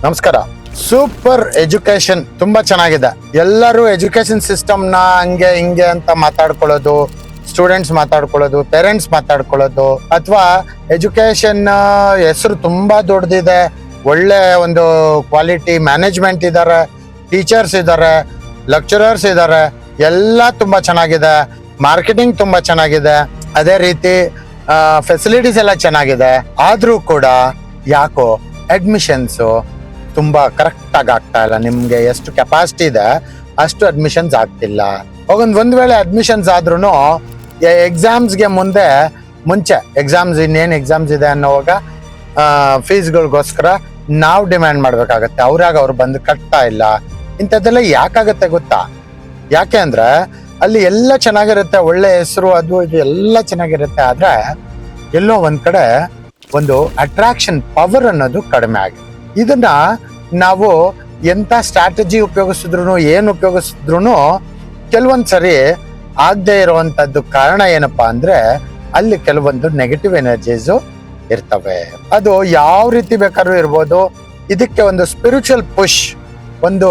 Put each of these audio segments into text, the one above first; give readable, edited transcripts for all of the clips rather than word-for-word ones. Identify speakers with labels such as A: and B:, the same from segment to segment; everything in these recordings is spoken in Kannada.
A: ನಮಸ್ಕಾರ. ಸೂಪರ್ ಎಜುಕೇಶನ್ ತುಂಬಾ ಚೆನ್ನಾಗಿದೆ. ಎಲ್ಲರೂ ಎಜುಕೇಶನ್ ಸಿಸ್ಟಮ್ನ ಹಂಗೆ ಹಿಂಗೆ ಅಂತ ಮಾತಾಡ್ಕೊಳ್ಳೋದು, ಸ್ಟೂಡೆಂಟ್ಸ್ ಮಾತಾಡ್ಕೊಳ್ಳೋದು, ಪೇರೆಂಟ್ಸ್ ಮಾತಾಡ್ಕೊಳ್ಳೋದು, ಅಥವಾ ಎಜುಕೇಶನ್ ಹೆಸರು ತುಂಬಾ ದೊಡ್ಡದಿದೆ, ಒಳ್ಳೆ ಒಂದು ಕ್ವಾಲಿಟಿ ಮ್ಯಾನೇಜ್ಮೆಂಟ್ ಇದ್ದಾರೆ, ಟೀಚರ್ಸ್ ಇದ್ದಾರೆ, ಲೆಕ್ಚರರ್ಸ್ ಇದ್ದಾರೆ, ಎಲ್ಲ ತುಂಬಾ ಚೆನ್ನಾಗಿದೆ, ಮಾರ್ಕೆಟಿಂಗ್ ತುಂಬಾ ಚೆನ್ನಾಗಿದೆ, ಅದೇ ರೀತಿ ಫೆಸಿಲಿಟೀಸ್ ಎಲ್ಲ ಚೆನ್ನಾಗಿದೆ. ಆದ್ರೂ ಕೂಡ ಯಾಕೋ ಅಡ್ಮಿಷನ್ಸು ತುಂಬಾ ಕರೆಕ್ಟ್ ಆಗಿ ಆಗ್ತಾ ಇಲ್ಲ. ನಿಮ್ಗೆ ಎಷ್ಟು ಕೆಪಾಸಿಟಿ ಇದೆ ಅಷ್ಟು ಅಡ್ಮಿಷನ್ಸ್ ಆಗ್ತಿಲ್ಲ. ಒಂದ್ ವೇಳೆ ಅಡ್ಮಿಷನ್ಸ್ ಆದ್ರೂ ಎಕ್ಸಾಮ್ಸ್ಗೆ ಮುಂಚೆ ಎಕ್ಸಾಮ್ಸ್ ಇನ್ನೇನು ಎಕ್ಸಾಮ್ಸ್ ಇದೆ ಅನ್ನೋವಾಗ ಫೀಸ್ಗಳಿಗೋಸ್ಕರ ನಾವು ಡಿಮ್ಯಾಂಡ್ ಮಾಡ್ಬೇಕಾಗತ್ತೆ. ಅವ್ರು ಬಂದು ಕಟ್ತಾ ಇಲ್ಲ. ಇಂಥದ್ದೆಲ್ಲ ಯಾಕಾಗತ್ತೆ ಗೊತ್ತಾ? ಯಾಕೆ ಅಂದ್ರೆ ಅಲ್ಲಿ ಎಲ್ಲ ಚೆನ್ನಾಗಿರುತ್ತೆ, ಒಳ್ಳೆ ಹೆಸರು ಅದು ಇದು ಎಲ್ಲ ಚೆನ್ನಾಗಿರುತ್ತೆ. ಆದ್ರೆ ಎಲ್ಲೋ ಒಂದ್ ಕಡೆ ಒಂದು ಅಟ್ರಾಕ್ಷನ್ ಪವರ್ ಅನ್ನೋದು ಕಡಿಮೆ ಆಗಿದೆ. ಇದನ್ನ ನಾವು ಎಂತ ಸ್ಟ್ರಾಟಜಿ ಉಪಯೋಗಿಸಿದ್ರು ಏನು ಉಪಯೋಗಿಸಿದ್ರು ಕೆಲವೊಂದ್ಸರಿ ಆಗದೆ ಇರುವಂತದ್ದು ಕಾರಣ ಏನಪ್ಪಾ ಅಂದ್ರೆ ಅಲ್ಲಿ ಕೆಲವೊಂದು ನೆಗೆಟಿವ್ ಎನರ್ಜೀಸು ಇರ್ತವೆ. ಅದು ಯಾವ ರೀತಿ ಬೇಕಾದ್ರೂ ಇರ್ಬೋದು. ಇದಕ್ಕೆ ಒಂದು ಸ್ಪಿರಿಚುವಲ್ ಪುಷ್, ಒಂದು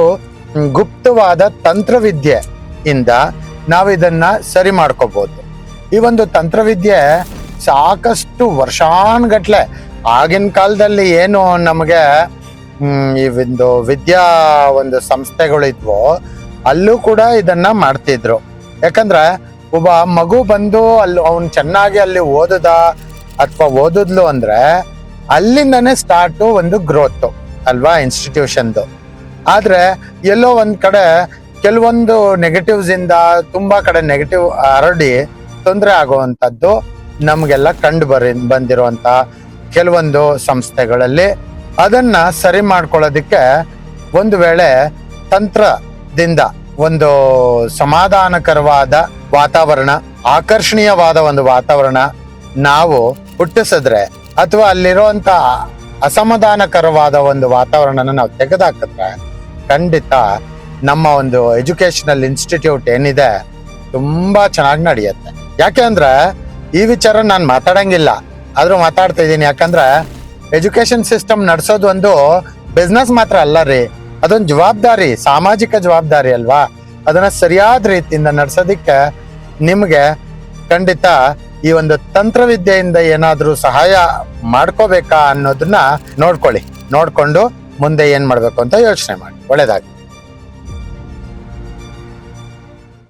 A: ಗುಪ್ತವಾದ ತಂತ್ರವಿದ್ಯೆಯಿಂದ ನಾವು ಇದನ್ನ ಸರಿ ಮಾಡ್ಕೋಬಹುದು. ಈ ಒಂದು ತಂತ್ರವಿದ್ಯೆ ಸಾಕಷ್ಟು ವರ್ಷಾನ್ಗಟ್ಲೆ ಆಗಿನ ಕಾಲದಲ್ಲಿ ಏನು ನಮಗೆ ಈ ಒಂದು ಸಂಸ್ಥೆಗಳು ಇದ್ವು, ಅಲ್ಲೂ ಕೂಡ ಇದನ್ನ ಮಾಡ್ತಿದ್ರು. ಯಾಕಂದ್ರೆ ಒಬ್ಬ ಮಗು ಬಂದು ಅವ್ನು ಚೆನ್ನಾಗಿ ಅಲ್ಲಿ ಅಥವಾ ಓದಿದ್ಲು ಅಂದ್ರೆ ಅಲ್ಲಿಂದನೇ ಸ್ಟಾರ್ಟು ಒಂದು ಗ್ರೋತ್ ಅಲ್ವಾ ಇನ್ಸ್ಟಿಟ್ಯೂಷನ್ದು. ಆದ್ರೆ ಎಲ್ಲೋ ಒಂದ್ ಕಡೆ ಕೆಲವೊಂದು ನೆಗೆಟಿವ್ಸ್ ಇಂದ ತುಂಬಾ ಕಡೆ ನೆಗೆಟಿವ್ ಹರಡಿ ತೊಂದರೆ ಆಗುವಂತದ್ದು ನಮ್ಗೆಲ್ಲ ಬಂದಿರುವಂತ ಕೆಲವೊಂದು ಸಂಸ್ಥೆಗಳಲ್ಲಿ. ಅದನ್ನ ಸರಿ ಮಾಡ್ಕೊಳ್ಳೋದಿಕ್ಕೆ ಒಂದು ವೇಳೆ ತಂತ್ರದಿಂದ ಒಂದು ಸಮಾಧಾನಕರವಾದ ವಾತಾವರಣ, ಆಕರ್ಷಣೀಯವಾದ ಒಂದು ವಾತಾವರಣ ನಾವು ಹುಟ್ಟಿಸಿದ್ರೆ, ಅಥವಾ ಅಲ್ಲಿರುವಂತ ಅಸಮಾಧಾನಕರವಾದ ಒಂದು ವಾತಾವರಣನ ನಾವು ತೆಗೆದುಹಾಕಿದ್ರೆ ಖಂಡಿತ ನಮ್ಮ ಒಂದು ಎಜುಕೇಶನಲ್ ಇನ್ಸ್ಟಿಟ್ಯೂಟ್ ಏನಿದೆ ತುಂಬಾ ಚೆನ್ನಾಗಿ ನಡೆಯುತ್ತೆ. ಯಾಕೆ ಅಂದ್ರೆ ಈ ವಿಚಾರ ನಾನು ಮಾತಾಡಂಗಿಲ್ಲ, ಆದ್ರೂ ಮಾತಾಡ್ತಾ ಇದ್ದೀನಿ. ಯಾಕಂದ್ರೆ ಎಜುಕೇಶನ್ ಸಿಸ್ಟಮ್ ನಡೆಸೋದು ಒಂದು ಬಿಸ್ನೆಸ್ ಮಾತ್ರ ಅಲ್ಲ ರೀ, ಅದೊಂದು ಜವಾಬ್ದಾರಿ, ಸಾಮಾಜಿಕ ಜವಾಬ್ದಾರಿ ಅಲ್ವಾ. ಅದನ್ನ ಸರಿಯಾದ ರೀತಿಯಿಂದ ನಡೆಸೋದಿಕ್ಕೆ ನಿಮ್ಗೆ ಖಂಡಿತ ಈ ಒಂದು ತಂತ್ರವಿದ್ಯೆಯಿಂದ ಏನಾದ್ರೂ ಸಹಾಯ ಮಾಡ್ಕೋಬೇಕಾ ಅನ್ನೋದನ್ನ ನೋಡ್ಕೊಂಡು ಮುಂದೆ ಏನ್ ಮಾಡ್ಬೇಕು ಅಂತ ಯೋಚನೆ ಮಾಡಿ. ಒಳ್ಳೇದಾಗಿ.